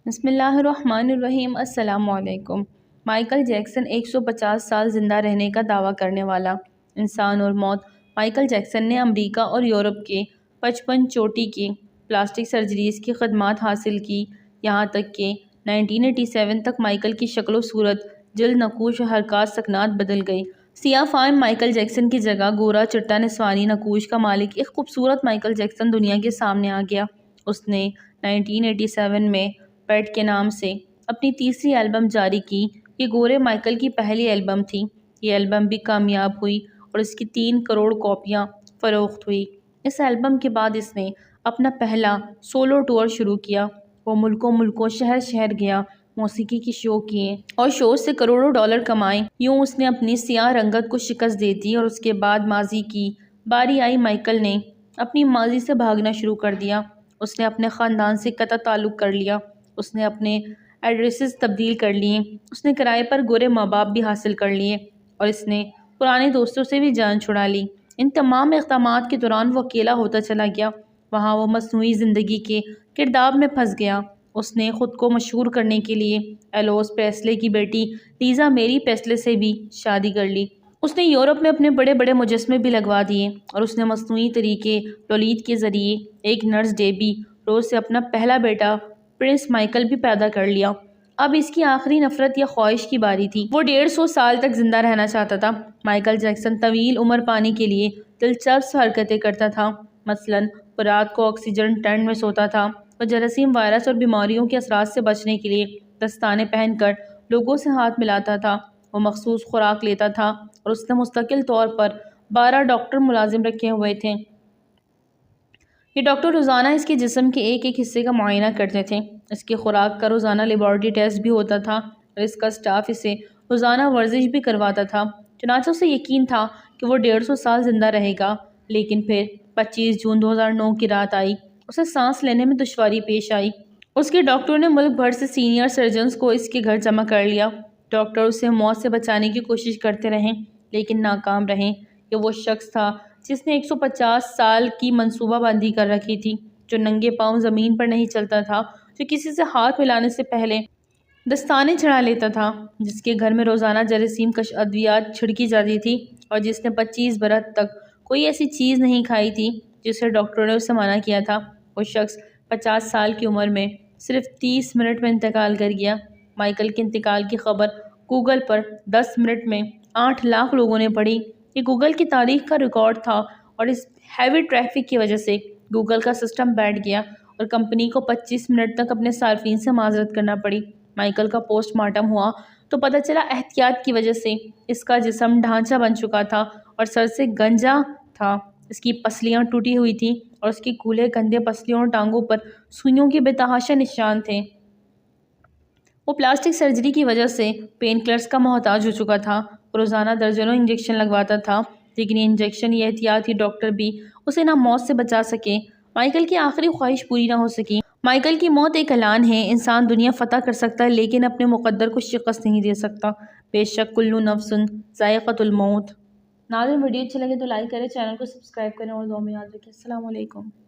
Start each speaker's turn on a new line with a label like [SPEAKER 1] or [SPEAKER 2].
[SPEAKER 1] بسم اللہ الرحمن الرحیم۔ السلام علیکم۔ مائیکل جیکسن 150 سال زندہ رہنے کا دعویٰ کرنے والا انسان اور موت۔ مائیکل جیکسن نے امریکہ اور یورپ کے 55 چوٹی کی پلاسٹک سرجریز کی خدمات حاصل کی، یہاں تک کہ 1987 تک مائیکل کی شکل و صورت، جلد نقوش اور حرکات سکنات بدل گئی۔ سیاہ فام مائیکل جیکسن کی جگہ گورا چٹا نسوانی نقوش کا مالک ایک خوبصورت مائیکل جیکسن دنیا کے سامنے آ گیا۔ اس نے 1987 میں پیٹ کے نام سے اپنی تیسری البم جاری کی۔ یہ گورے مائیکل کی پہلی البم تھی۔ یہ البم بھی کامیاب ہوئی اور اس کی 3 کروڑ کاپیاں فروخت ہوئی۔ اس البم کے بعد اس نے اپنا پہلا سولو ٹور شروع کیا۔ وہ ملکوں شہر شہر گیا، موسیقی کے شو کیے اور شو سے کروڑوں ڈالر کمائے۔ یوں اس نے اپنی سیاہ رنگت کو شکست دے دی اور اس کے بعد ماضی کی باری آئی۔ مائیکل نے اپنی ماضی سے بھاگنا شروع کر دیا۔ اس نے اپنے خاندان سے قطع تعلق کر لیا۔ اس نے اپنے ایڈریسز تبدیل کر لیے۔ اس نے کرائے پر گورے ماں باپ بھی حاصل کر لیے اور اس نے پرانے دوستوں سے بھی جان چھڑا لی۔ ان تمام اقدامات کے دوران وہ اکیلا ہوتا چلا گیا۔ وہاں وہ مصنوعی زندگی کے گرداب میں پھنس گیا۔ اس نے خود کو مشہور کرنے کے لیے ایلوس پریسلے کی بیٹی لیزا میری پریسلے سے بھی شادی کر لی۔ اس نے یورپ میں اپنے بڑے بڑے مجسمے بھی لگوا دیے اور اس نے مصنوعی طریقے تولید کے ذریعے ایک نرس ڈیبی روز سے اپنا پہلا بیٹا پرنس مائیکل بھی پیدا کر لیا۔ اب اس کی آخری نفرت یا خواہش کی باری تھی۔ وہ 150 سال تک زندہ رہنا چاہتا تھا۔ مائیکل جیکسن طویل عمر پانے کے لیے دلچسپ حرکتیں کرتا تھا۔ مثلاً وہ رات کو آکسیجن ٹینٹ میں سوتا تھا۔ وہ جراثیم، وائرس اور بیماریوں کے اثرات سے بچنے کے لیے دستانے پہن کر لوگوں سے ہاتھ ملاتا تھا۔ وہ مخصوص خوراک لیتا تھا اور اس نے مستقل طور پر 12 ڈاکٹر ملازم رکھے ہوئے تھے۔ یہ ڈاکٹر روزانہ اس کے جسم کے ایک ایک حصے کا معائنہ کرتے تھے۔ اس کی خوراک کا روزانہ لیبارٹری ٹیسٹ بھی ہوتا تھا اور اس کا اسٹاف اسے روزانہ ورزش بھی کرواتا تھا۔ چنانچہ اسے یقین تھا کہ وہ 150 سال زندہ رہے گا۔ لیکن پھر 25 جون 2009 کی رات آئی۔ اسے سانس لینے میں دشواری پیش آئی۔ اس کے ڈاکٹروں نے ملک بھر سے سینئر سرجنز کو اس کے گھر جمع کر لیا۔ ڈاکٹر اسے موت سے بچانے کی کوشش کرتے رہے لیکن ناکام رہے۔ یہ وہ شخص تھا جس نے 150 سال کی منصوبہ بندی کر رکھی تھی، جو ننگے پاؤں زمین پر نہیں چلتا تھا، جو کسی سے ہاتھ ملانے سے پہلے دستانے چڑھا لیتا تھا، جس کے گھر میں روزانہ جراثیم کش ادویات چھڑکی جاتی تھی اور جس نے 25 برس تک کوئی ایسی چیز نہیں کھائی تھی جسے ڈاکٹروں نے اسے منع کیا تھا۔ وہ شخص 50 سال کی عمر میں صرف 30 منٹ میں انتقال کر گیا۔ مائیکل کے انتقال کی خبر گوگل پر 10 منٹ میں 8 لاکھ لوگوں نے پڑھی۔ یہ گوگل کی تاریخ کا ریکارڈ تھا اور اس ہیوی ٹریفک کی وجہ سے گوگل کا سسٹم بیٹھ گیا اور کمپنی کو 25 منٹ تک اپنے صارفین سے معذرت کرنا پڑی۔ مائیکل کا پوسٹ مارٹم ہوا تو پتہ چلا احتیاط کی وجہ سے اس کا جسم ڈھانچہ بن چکا تھا اور سر سے گنجا تھا۔ اس کی پسلیاں ٹوٹی ہوئی تھیں اور اس کے کھلے کندھے، پسلیوں اور ٹانگوں پر سوئیوں کے بے تحاشا نشان تھے۔ وہ پلاسٹک سرجری کی وجہ سے پین کلرز کا محتاج ہو چکا تھا۔ روزانہ درجنوں انجیکشن لگواتا تھا لیکن یہ انجیکشن، یہ احتیاطی ڈاکٹر بھی اسے نہ موت سے بچا سکے۔ مائیکل کی آخری خواہش پوری نہ ہو سکی۔ مائیکل کی موت ایک اعلان ہے۔ انسان دنیا فتح کر سکتا ہے لیکن اپنے مقدر کو شکست نہیں دے سکتا۔ بے شک کل نفس ذائقۃ الموت۔ ناظرین، ویڈیو اچھے لگے تو لائک کریں، چینل کو سبسکرائب کریں اور دعا میں یاد رکھیں۔ السلام علیکم۔